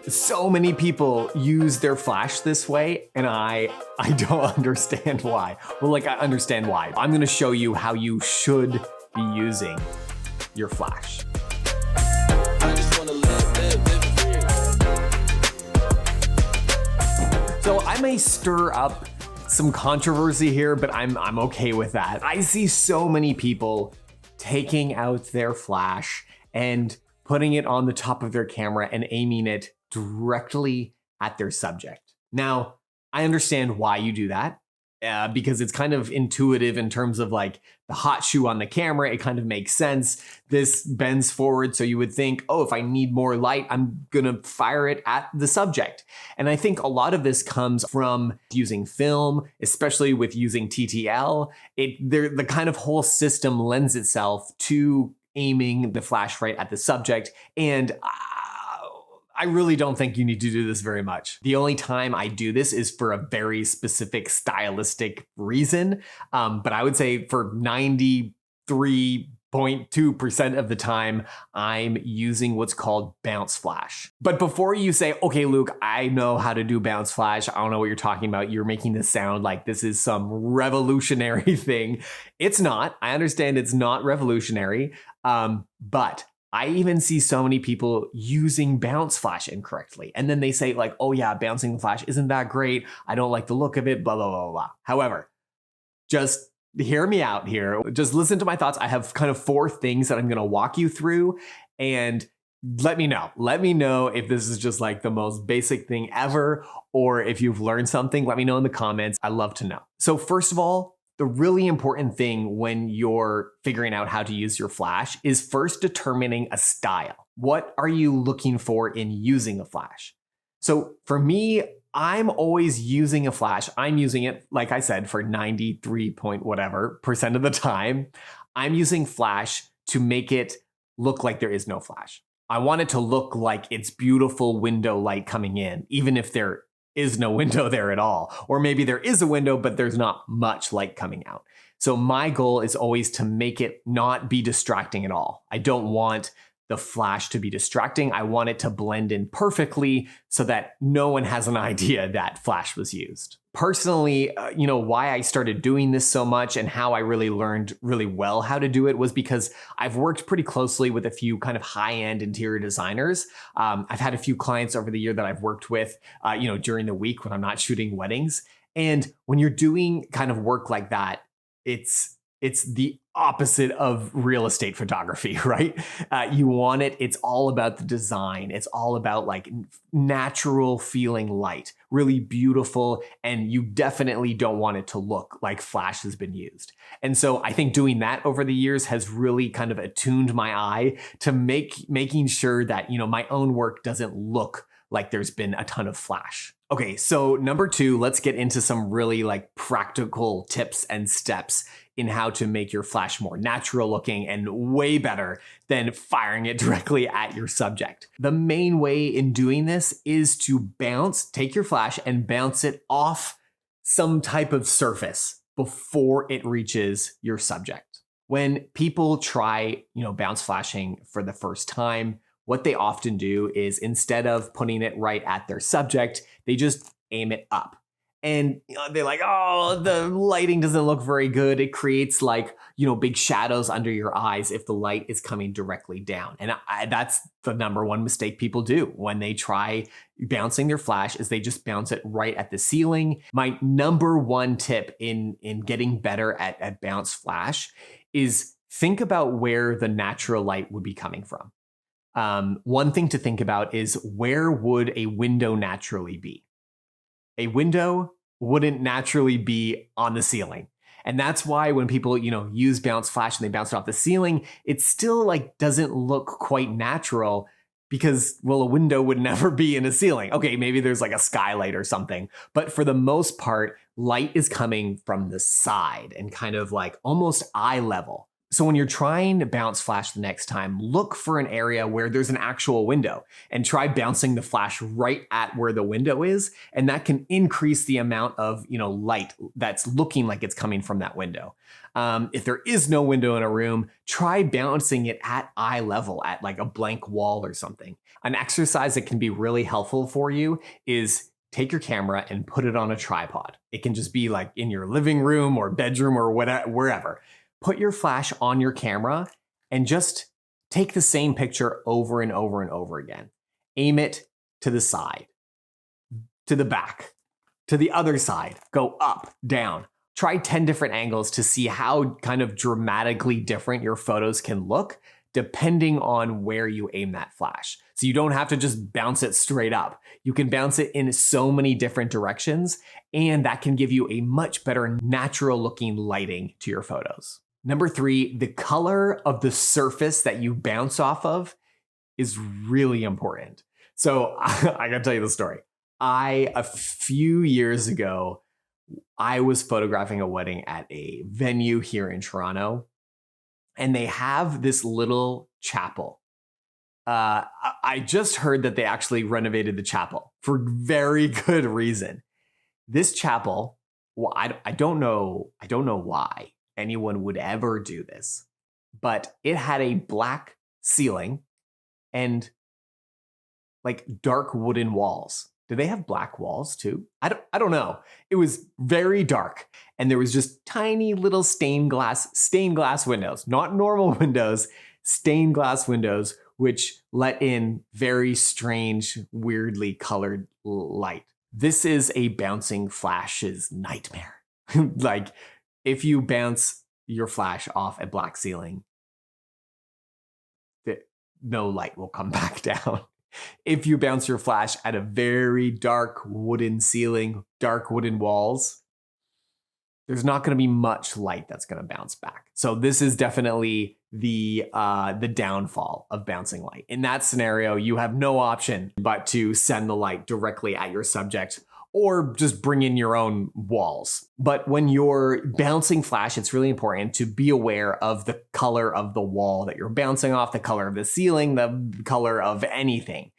So many people use their flash this way, and I don't understand why. Well, like, I understand why. I'm gonna show you how you should be using your flash. So I may stir up some controversy here, but I'm okay with that. I see so many people taking out their flash and putting it on the top of their camera and aiming it directly at their subject. Now, I understand why you do that, because it's kind of intuitive in terms of like the hot shoe on the camera. It kind of makes sense. This bends forward, so you would think, oh, if I need more light, I'm gonna fire it at the subject. And I think a lot of this comes from using film, especially with using TTL. The kind of whole system lends itself to aiming the flash right at the subject. And I really don't think you need to do this very much. The only time I do this is for a very specific stylistic reason. But I would say for 93.2% of the time, I'm using what's called bounce flash. But before you say, okay, Luke, I know how to do bounce flash. I don't know what you're talking about. You're making this sound like this is some revolutionary thing. It's not. I understand it's not revolutionary, but I even see so many people using bounce flash incorrectly. And then they say like, oh yeah, bouncing the flash isn't that great. I don't like the look of it, blah, blah, blah, blah. However, just hear me out here. Just listen to my thoughts. I have kind of 4 things that I'm going to walk you through, and let me know. Let me know if this is just like the most basic thing ever, or if you've learned something. Let me know in the comments. I love to know. So first of all, the really important thing when you're figuring out how to use your flash is first determining a style. What are you looking for in using a flash? So for me, I'm always using a flash. I'm using it, like I said, for 93 point whatever % of the time. I'm using flash to make it look like there is no flash. I want it to look like it's beautiful window light coming in, even if there is no window there at all. Or maybe there is a window, but there's not much light coming out. So my goal is always to make it not be distracting at all. I don't want the flash to be distracting. I want it to blend in perfectly so that no one has an idea that flash was used. Personally, why I started doing this so much and how I really learned really well how to do it was because I've worked pretty closely with a few kind of high-end interior designers. I've had a few clients over the year that I've worked with, during the week when I'm not shooting weddings. And when you're doing kind of work like that, it's the opposite of real estate photography, right? You want it. It's all about the design. It's all about like natural feeling light, really beautiful. And you definitely don't want it to look like flash has been used. And so I think doing that over the years has really kind of attuned my eye to making sure that, my own work doesn't look like there's been a ton of flash. Okay, so number 2, let's get into some really like practical tips and steps in how to make your flash more natural looking and way better than firing it directly at your subject. The main way in doing this is to take your flash and bounce it off some type of surface before it reaches your subject. When people try, bounce flashing for the first time, what they often do is instead of putting it right at their subject, they just aim it up. And they're like, oh, the lighting doesn't look very good. It creates like, big shadows under your eyes if the light is coming directly down. And that's the number one mistake people do when they try bouncing their flash is they just bounce it right at the ceiling. My number one tip in getting better at bounce flash is think about where the natural light would be coming from. One thing to think about is where would a window naturally be? A window wouldn't naturally be on the ceiling. And that's why when people, use bounce flash and they bounce it off the ceiling, it still like doesn't look quite natural because, well, a window would never be in a ceiling. Okay, maybe there's like a skylight or something. But for the most part, light is coming from the side and kind of like almost eye level. So when you're trying to bounce flash the next time, look for an area where there's an actual window and try bouncing the flash right at where the window is. And that can increase the amount of, light that's looking like it's coming from that window. If there is no window in a room, try bouncing it at eye level, at like a blank wall or something. An exercise that can be really helpful for you is take your camera and put it on a tripod. It can just be like in your living room or bedroom or whatever, wherever. Put your flash on your camera and just take the same picture over and over and over again. Aim it to the side, to the back, to the other side, go up, down. Try 10 different angles to see how kind of dramatically different your photos can look depending on where you aim that flash. So you don't have to just bounce it straight up. You can bounce it in so many different directions, and that can give you a much better natural looking lighting to your photos. Number 3, the color of the surface that you bounce off of is really important. So I gotta tell you the story. A few years ago, I was photographing a wedding at a venue here in Toronto, and they have this little chapel. I just heard that they actually renovated the chapel for very good reason. This chapel, well, I don't know why anyone would ever do this, but it had a black ceiling and like dark wooden walls. Do they have black walls too? I don't know. It was very dark, and there was just tiny little stained glass windows, not normal windows, stained glass windows, which let in very strange, weirdly colored light. This is a bouncing flash's nightmare. Like, if you bounce your flash off a black ceiling, no light will come back down. If you bounce your flash at a very dark wooden ceiling, dark wooden walls, there's not going to be much light that's going to bounce back. So this is definitely the downfall of bouncing light. In that scenario, you have no option but to send the light directly at your subject, or just bring in your own walls. But when you're bouncing flash, it's really important to be aware of the color of the wall that you're bouncing off, the color of the ceiling, the color of anything.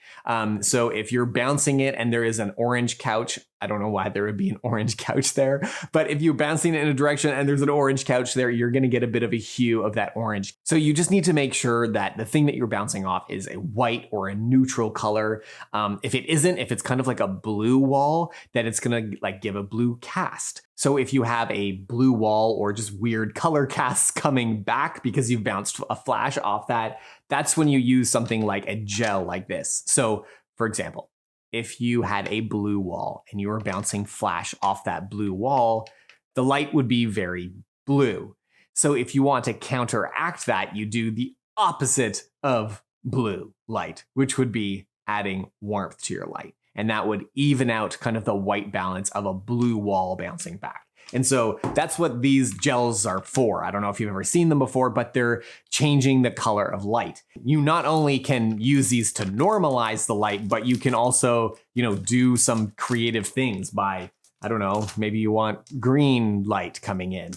So if you're bouncing it and there is an orange couch, I don't know why there would be an orange couch there, but if you're bouncing it in a direction and there's an orange couch there, you're going to get a bit of a hue of that orange. So you just need to make sure that the thing that you're bouncing off is a white or a neutral color. If it isn't, if it's kind of like a blue wall, then it's going to like give a blue cast. So if you have a blue wall or just weird color casts coming back because you've bounced a flash off that, that's when you use something like a gel like this. So for example, if you had a blue wall and you were bouncing flash off that blue wall, the light would be very blue. So if you want to counteract that, you do the opposite of blue light, which would be adding warmth to your light. And that would even out kind of the white balance of a blue wall bouncing back. And so that's what these gels are for. I don't know if you've ever seen them before, but they're changing the color of light. You not only can use these to normalize the light, but you can also, do some creative things by, I don't know, maybe you want green light coming in.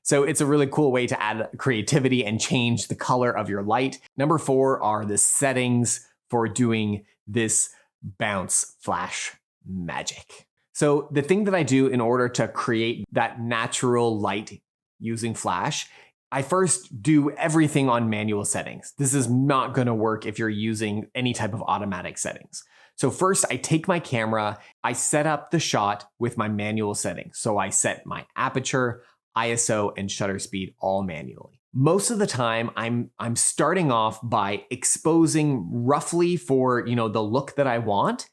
So it's a really cool way to add creativity and change the color of your light. Number 4 are the settings for doing this bounce flash magic. So the thing that I do in order to create that natural light using flash, I first do everything on manual settings. This is not going to work if you're using any type of automatic settings. So first I take my camera, I set up the shot with my manual settings. So I set my aperture, ISO, and shutter speed all manually. Most of the time, I'm starting off by exposing roughly for the look that I want,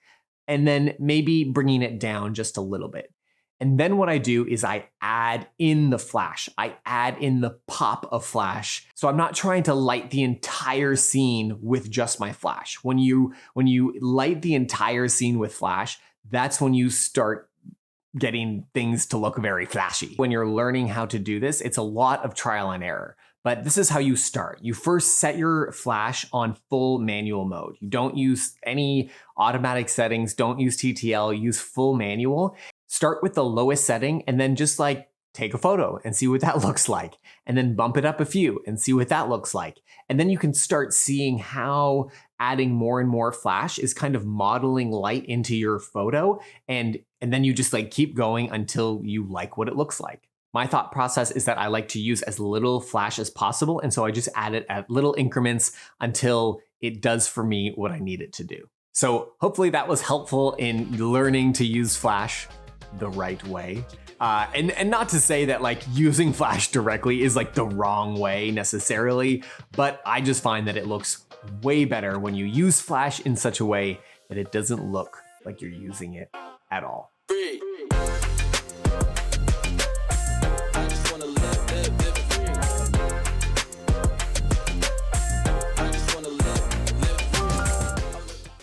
and then maybe bringing it down just a little bit. And then what I do is I add in the flash. I add in the pop of flash. So I'm not trying to light the entire scene with just my flash. When you light the entire scene with flash, that's when you start getting things to look very flashy. When you're learning how to do this, it's a lot of trial and error. But this is how you start. You first set your flash on full manual mode. You don't use any automatic settings, don't use TTL, use full manual. Start with the lowest setting and then just like take a photo and see what that looks like, and then bump it up a few and see what that looks like. And then you can start seeing how adding more and more flash is kind of modeling light into your photo. And then you just like keep going until you like what it looks like. My thought process is that I like to use as little flash as possible. And so I just add it at little increments until it does for me what I need it to do. So hopefully that was helpful in learning to use flash the right way. And not to say that like using flash directly is like the wrong way necessarily, but I just find that it looks way better when you use flash in such a way that it doesn't look like you're using it at all.